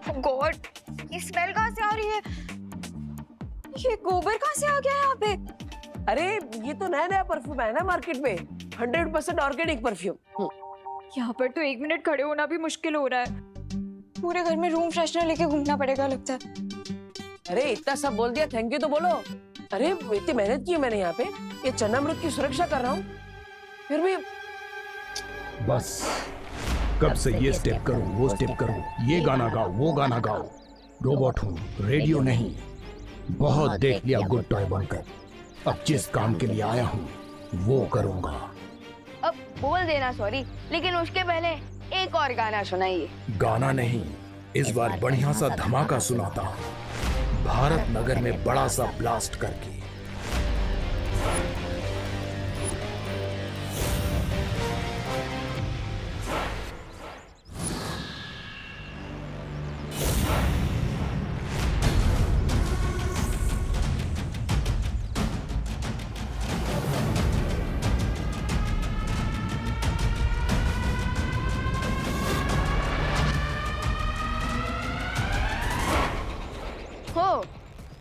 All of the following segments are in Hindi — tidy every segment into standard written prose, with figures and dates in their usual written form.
गॉड, ये स्मेल कहाँ से आ रही है? ये गोबर कहाँ से आ गया यहाँ पे? अरे ये तो नया नया परफ्यूम है ना मार्केट में, 100% ऑर्गेनिक परफ्यूम। यहाँ पर तो 1 मिनट खड़े होना भी मुश्किल हो रहा है। पूरे घर में रूम फ्रेशनर लेके घूमना पड़ेगा लगता है। अरे इतना सब बोल दिया, थैंक यू तो बोलो। अरे इतनी मेहनत की है मैंने यहाँ पे, ये चन्नामृत की सुरक्षा कर रहा हूँ, फिर भी। बस कब से ये स्टेप करो वो स्टेप करो, ये गाना गाओ वो गाना गाओ। रोबोट हूँ, रेडियो नहीं। बहुत देख लिया गुड टॉय बनकर, अब जिस काम के लिए आया हूँ वो करूँगा। अब बोल देना सॉरी, लेकिन उसके पहले एक और गाना सुनाइए। गाना नहीं, इस बार बढ़िया सा धमाका सुनाता हूँ, भारत नगर में बड़ा सा ब्लास्ट करके।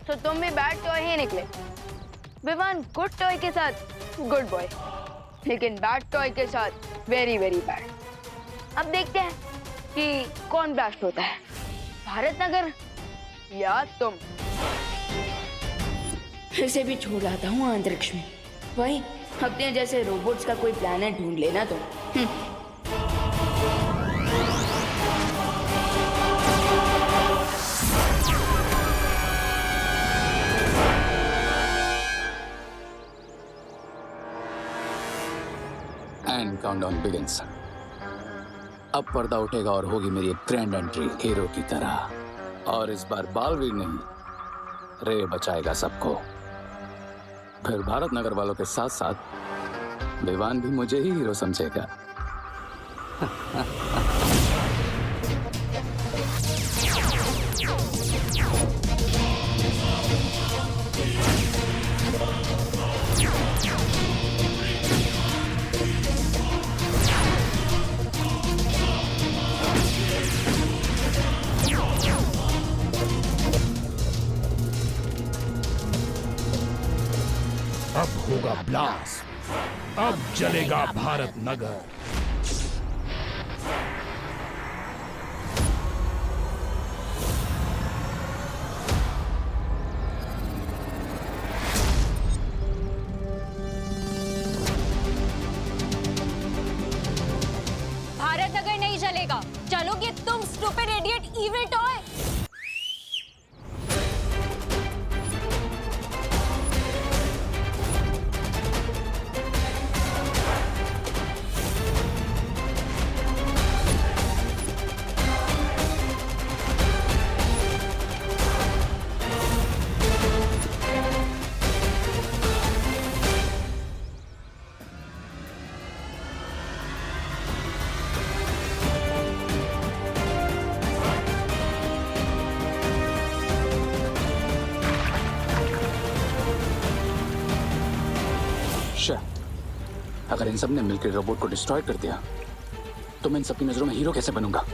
तो तुम भी बैड टॉय ही निकले। विवान गुड टॉय के साथ गुड बॉय, लेकिन बैड टॉय के साथ वेरी वेरी बैड। अब देखते हैं कि कौन ब्लास्ट होता है, भारत नगर या तुम। फिर से भी छोड़ आता हूँ अंतरिक्ष में। वही अपने जैसे रोबोट्स का कोई प्लैनेट ढूंढ लेना तुम। And countdown begins. अब पर्दा उठेगा और होगी मेरी ग्रैंड एंट्री हीरो की तरह। और इस बार बालवीर नहीं, रे बचाएगा सबको। फिर भारत नगर वालों के साथ साथ विवान भी मुझे ही हीरो समझेगा। अब होगा ब्लास्ट, अब जलेगा भारत नगर। भारत नगर नहीं जलेगा, चलोगे तुम स्टूपिड इडियट इविल टॉय। अगर इन सब ने मिलकर रोबोट को डिस्ट्रॉय कर दिया तो मैं इन सबकी नजरों में हीरो कैसे बनूंगा?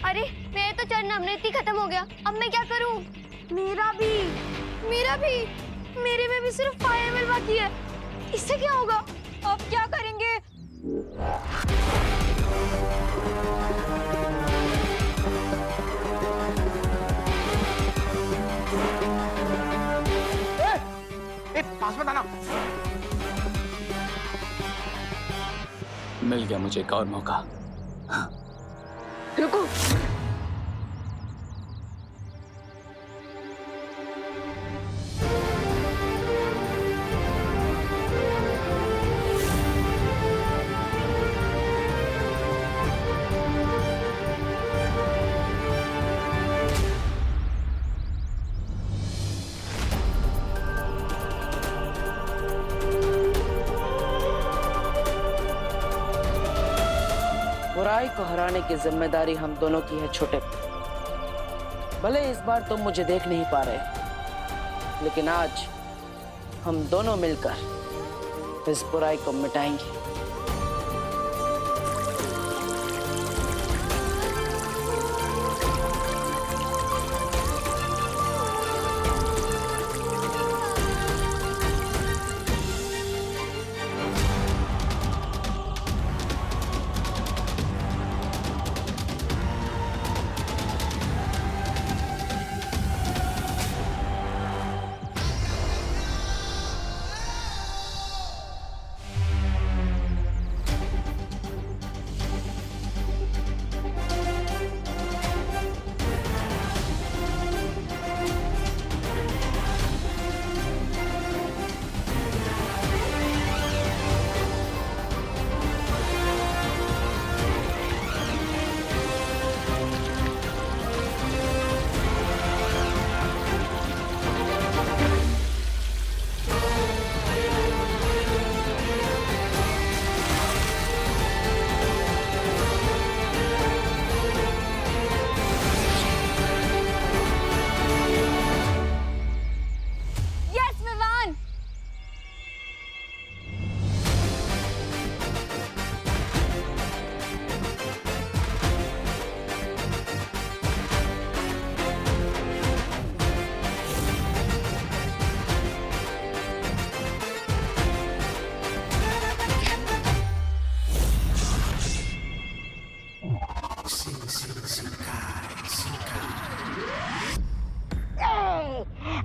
अरे मेरा तो चरणामृत ही खत्म हो गया, अब मैं क्या करूं? मेरा भी मेरे में भी सिर्फ फायर मिल बाकी है। इससे क्या होगा? अब क्या करेंगे? पास में आना। मिल गया मुझे एक और मौका। रुको, बुराई को हराने की जिम्मेदारी हम दोनों की है छोटे। भले इस बार तुम मुझे देख नहीं पा रहे, लेकिन आज हम दोनों मिलकर इस बुराई को मिटाएंगे।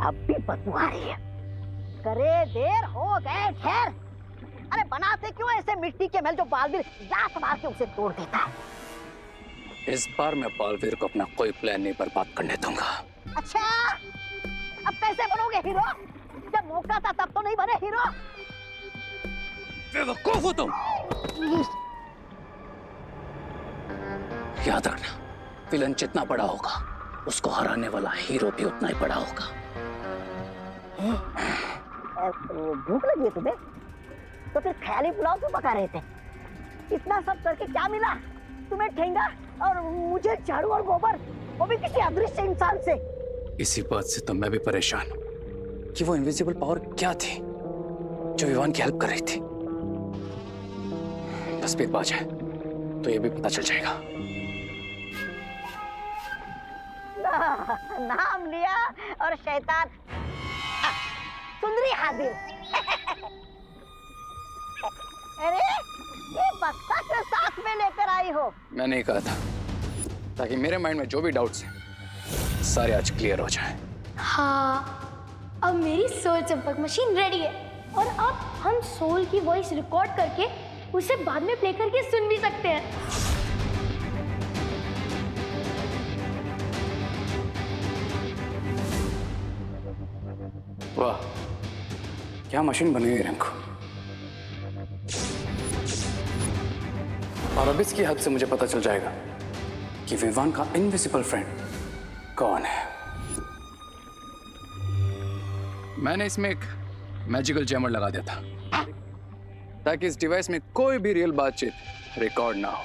अब भी बदबू आ रही है। करे देर हो गए खैर। अरे बनाते क्यों ऐसे मिट्टी के महल जो बालवीर लात मार के उसे तोड़ देता है। इस बार मैं बालवीर को अपना कोई प्लान नहीं बर्बाद करने दूंगा। अच्छा, अब कैसे बनोगे हीरो? जब मौका था तब तो नहीं बने हीरो। बेवकूफ हो तुम। याद रखना, विलन जितना बड़ा होगा उसको हराने वाला हीरो भी उतना ही बड़ा होगा। भूख लगी है तुम्हें? तो फिर ख्याली पुलाव क्यों पका रहे थे? इतना सब करके क्या मिला तुम्हें? ठेंगा और मुझे झाड़ू और गोबर, वो भी किसी अदृश्य इंसान से। इसी बात से तो मैं भी परेशान हूं कि वो इनविजिबल पावर क्या थी जो विवान की हेल्प कर रही थी। तस्वीर बाज है तो ये भी पता चल जाएगा। नाम लिया और शैतान सुंदरी हाजिर। अरे ये बक्सा के साथ में लेकर आई हो? मैंने ही कहा था ताकि मेरे माइंड में जो भी डाउट्स हैं सारे आज क्लियर हो जाएं। हाँ, अब मेरी सोल चंपक मशीन रेडी है और अब हम सोल की वॉइस रिकॉर्ड करके उसे बाद में प्ले करके सुन भी सकते हैं। वाह, क्या मशीन बनी हुई रिंकू। और अब इसकी हेल्प से मुझे पता चल जाएगा कि विवान का इनविजिबल फ्रेंड कौन है। मैंने इसमें एक मैजिकल जैमर लगा दिया था ताकि इस डिवाइस में कोई भी रियल बातचीत रिकॉर्ड ना हो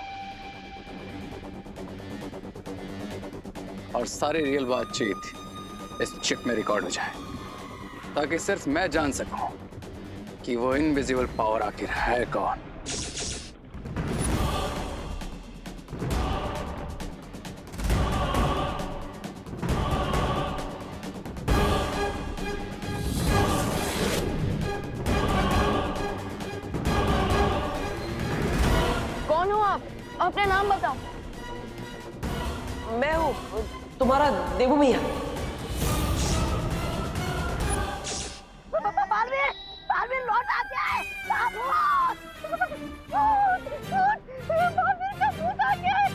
और सारी रियल बातचीत इस चिप में रिकॉर्ड हो जाए, ताकि सिर्फ मैं जान सकूं कि वो इनविजिबल पावर आखिर है कौन। कौन हो आप? अपना नाम बताओ। मैं हूँ तुम्हारा देवू मियाँ। बालवीर, बालवीर लौट आ गया है। बालवीर का भूत आ गया है।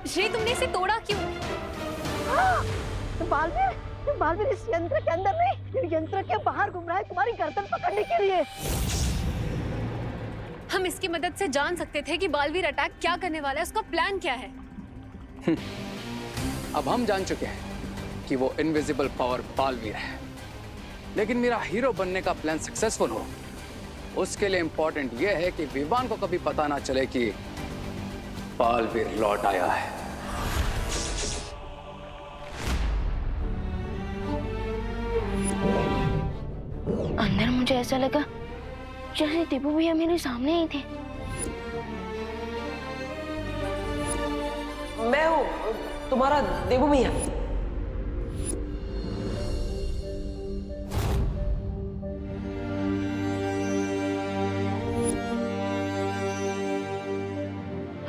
श्री, तुमने इसे तोड़ा क्यों? बालवीर, बालवीर इस यंत्र के अंदर नहीं, यंत्र के बाहर घूम रहा है तुम्हारी गर्दन पकड़ने के लिए। हम इसकी मदद से जान सकते थे कि बालवीर अटैक क्या करने वाला है, उसका प्लान क्या है। अब हम जान चुके हैं कि वो इनविजिबल पावर बालवीर है, लेकिन मेरा हीरो बनने का प्लान सक्सेसफुल हो उसके लिए इम्पोर्टेंट यह है कि विवान को कभी पता ना चले कि बालवीर लौट आया है। अंदर मुझे ऐसा लगा जैसे देबू भैया मेरे सामने ही थे। मैं हूँ तुम्हारा देबू भैया।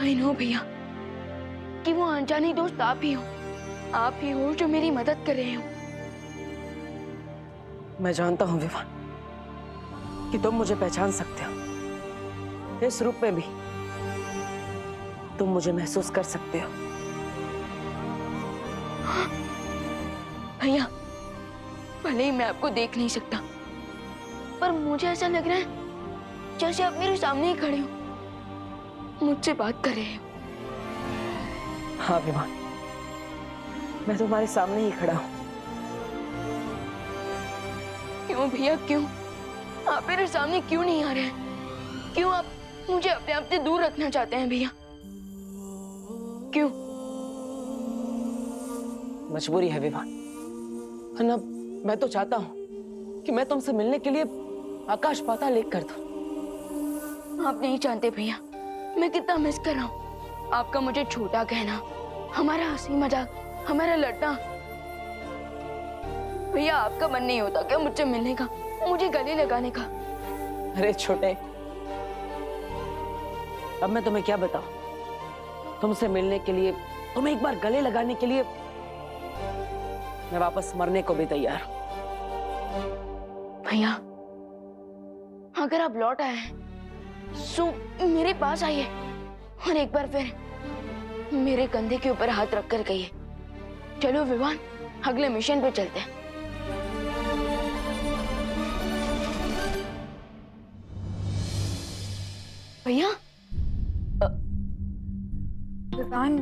आई नो भैया कि वो अनजानी दोस्त आप ही हो। आप ही हो जो मेरी मदद कर रहे हो। मैं जानता हूँ विवान कि तुम मुझे पहचान सकते हो। इस रूप में भी तुम मुझे महसूस कर सकते हो। भैया भले ही मैं आपको देख नहीं सकता, पर मुझे ऐसा लग रहा है जैसे आप मेरे सामने ही खड़े हो, मुझसे बात कर रहे हो। हाँ विवान, मैं तुम्हारे सामने ही खड़ा हूँ। क्यों भैया क्यों? आप मेरे सामने क्यों नहीं आ रहे हैं? क्यों आप मुझे अपने आप से दूर रखना चाहते हैं भैया? क्यों? मजबूरी है विवान, वरना मैं तो चाहता हूँ कि मैं तुमसे मिलने के लिए आकाश पाताल एक कर दूं। आप नहीं जानते भैया मैं कितना मिस कर रहा हूँ आपका मुझे छोटा कहना, हमारा हंसी मजाक, हमारा लड़ना। भैया आपका मन नहीं होता क्या मुझसे मिलने का, मुझे गले लगाने का? अरे छोटे, अब मैं तुम्हें क्या बताऊं? तुमसे मिलने के लिए, तुम्हें एक बार गले लगाने के लिए मैं वापस मरने को भी तैयार हूं। भैया अगर आप लौट आए हैं तो मेरे पास आइए और एक बार फिर मेरे कंधे के ऊपर हाथ रखकर कहिए, चलो विवान अगले मिशन पे चलते हैं। भैया विवान,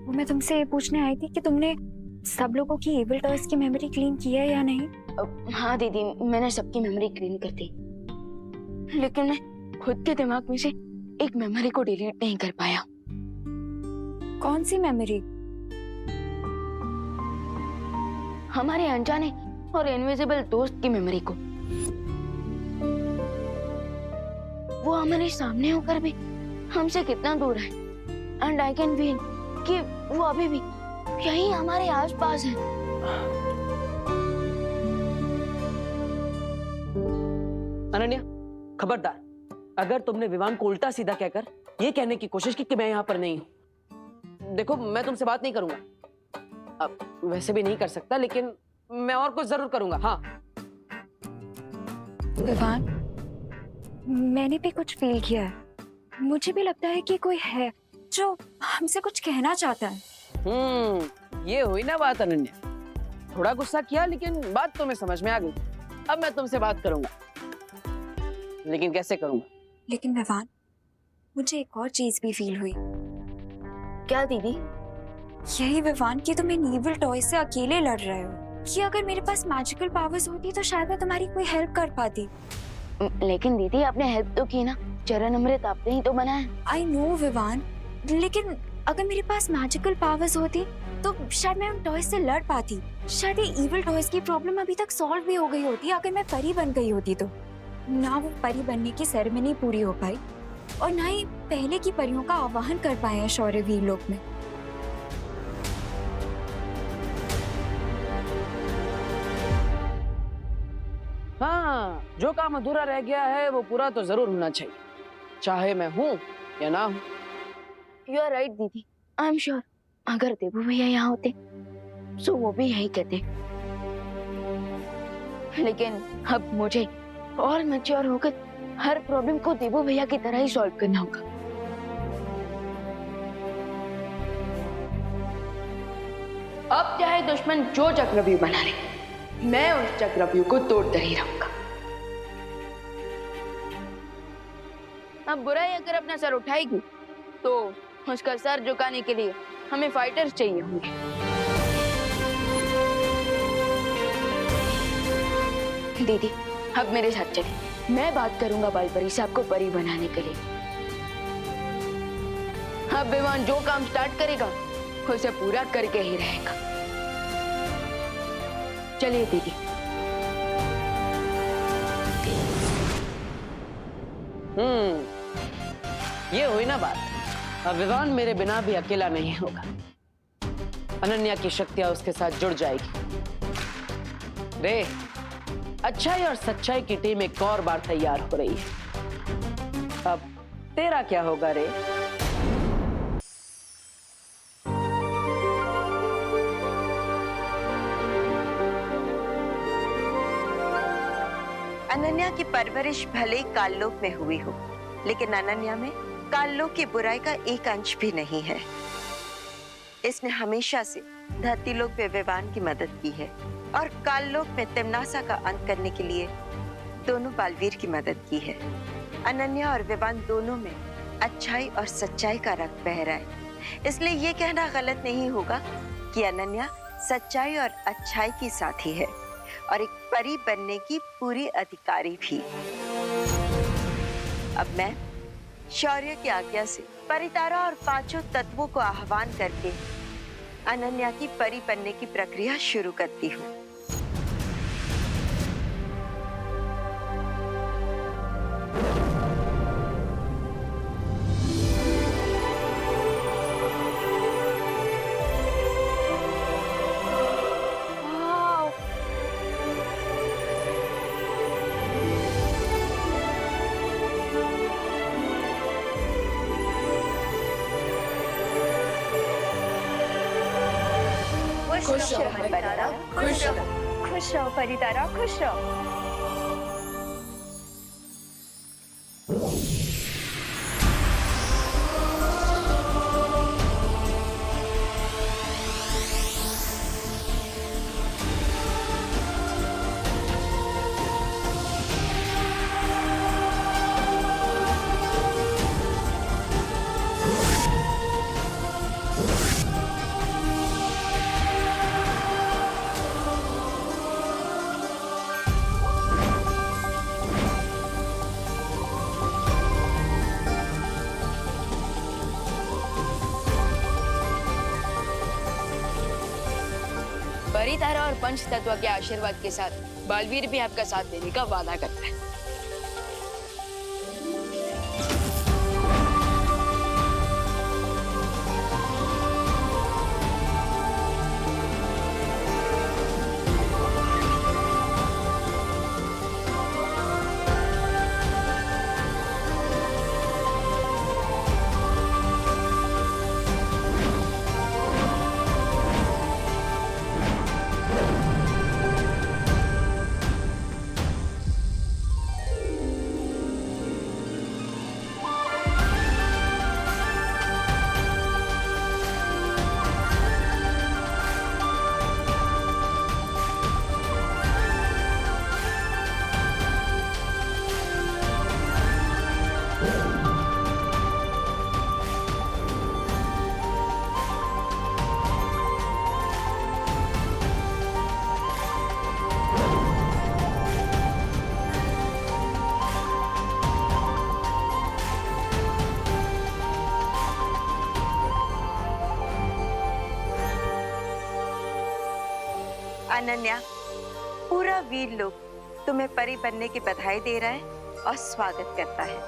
वो मैं तुमसे ये पूछने आई थी कि तुमने सब लोगों की एविल टॉयज की मेमोरी क्लीन की है या नहीं? हाँ दीदी, मैंने सबकी मेमोरी क्लीन कर दी, लेकिन मैं खुद के दिमाग में से एक मेमोरी को डिलीट नहीं कर पाया। कौन सी मेमोरी? हमारे अनजाने और इनविजिबल दोस्त की मेमोरी को। वो हमारे सामने होकर भी हमसे कितना दूर है, एंड आई कैन फील कि वो अभी भी यही हमारे आसपास है। अनन्या, खबरदार, अगर तुमने विवान को उल्टा सीधा कहकर ये कहने की कोशिश की कि मैं यहाँ पर नहीं हूँ, देखो मैं तुमसे बात नहीं करूंगा। अब वैसे भी नहीं कर सकता, लेकिन मैं और कुछ जरूर करूंगा। हाँ विवान, मैंने भी कुछ फील किया है। मुझे भी लगता है कि कोई है जो हमसे कुछ कहना चाहता है। ये हुई ना बात अनन्या। थोड़ा गुस्सा किया, लेकिन बात तुम्हें समझ में आ गई। अब मैं तुमसे बात करूंगा, लेकिन कैसे करूंगा? लेकिन विवान, मुझे एक और चीज भी फील हुई। क्या दीदी? यही विवान कि तुम इन इविल टॉय से अकेले लड़ रहे हो, कि अगर मेरे पास मैजिकल पावर्स होती तो शायद मैं तुम्हारी कोई हेल्प कर पाती। लेकिन दीदी आपने हेल्प तो की ना, चरण अमृत आपने ही तो बनाया। आई नो विवान, लेकिन अगर मेरे पास मैजिकल पावर्स होती तो शायद मैं उन टॉयज से लड़ पाती। शायद ये इविल टॉयज की प्रॉब्लम अभी तक सॉल्व भी हो गई होती अगर मैं परी बन गई होती तो। ना वो परी बनने की सेरेमनी पूरी हो पाई और ना ही पहले की परियों का आवाहन कर पाए हैं शौर्यवीर लोक में। हाँ, जो काम अधूरा रह गया है वो पूरा तो जरूर होना चाहिए, चाहे मैं हूँ या ना हूँ। यू आर राइट दीदी, आई एम श्योर अगर देबू भैया यहाँ होते तो वो भी यही कहते। लेकिन अब मुझे और मैच्योर होकर हर प्रॉब्लम को देबू भैया की तरह ही सॉल्व करना होगा। अब चाहे दुश्मन जो चक्रव्यूह बना ले, मैं उस चक्रव्यूह को तोड़कर ही रहूंगा। अब बुराई अगर अपना सर उठाएगी तो उसका सर झुकाने के लिए हमें फाइटर्स चाहिए होंगे। दीदी अब मेरे साथ चलिए, मैं बात करूंगा बालपरी से आपको परी बनाने के लिए। अब विवान जो काम स्टार्ट करेगा उसे पूरा करके ही रहेगा। चलिए दीदी। ये हुई ना बात। अब विवान मेरे बिना भी अकेला नहीं होगा। अनन्या की शक्तियां उसके साथ जुड़ जाएगी। रे, अच्छाई और सच्चाई की टीम एक और बार तैयार हो रही है। अब तेरा क्या होगा रे? अनन्या की परवरिश भले ही काललोक में हुई हो, लेकिन अनन्या में काललोक की बुराई का एक अंश भी नहीं है। इसने हमेशा से धरतीलोक में विवान की मदद की है और काललोक में तिम्नासा का अंत करने के लिए दोनों बालवीर की मदद की है। अनन्या और विवान दोनों में अच्छाई और सच्चाई का रंग बह रहा है, इसलिए ये कहना गलत नहीं होगा कि अनन्या सच्चाई और अच्छाई की साथी है और एक परी बनने की पूरी अधिकारी भी। अब मैं शौर्य की आज्ञा से परितारा और पांचों तत्वों को आह्वान करके अनन्या की परी बनने की प्रक्रिया शुरू करती हूँ। खुश रहो परितारा, खुश रहो। खुश रहो परितारा, खुश रहो। परितारा और पंच तत्व के आशीर्वाद के साथ बालवीर भी आपका साथ देने का वादा करता है। अनन्या, पूरा वीर लोग तुम्हें परी बनने की बधाई दे रहा है और स्वागत करता है।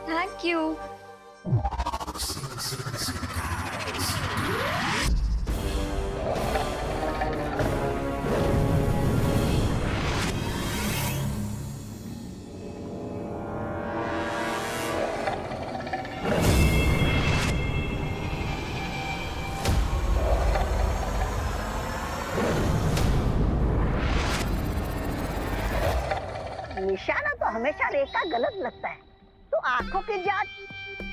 Thank you. निशाना तो हमेशा रे का गलत लगता है, तो आंखों की जांच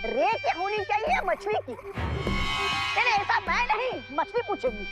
रे की होनी चाहिए या मछली की? नहीं ऐसा मैं नहीं, मछली पूछेगी।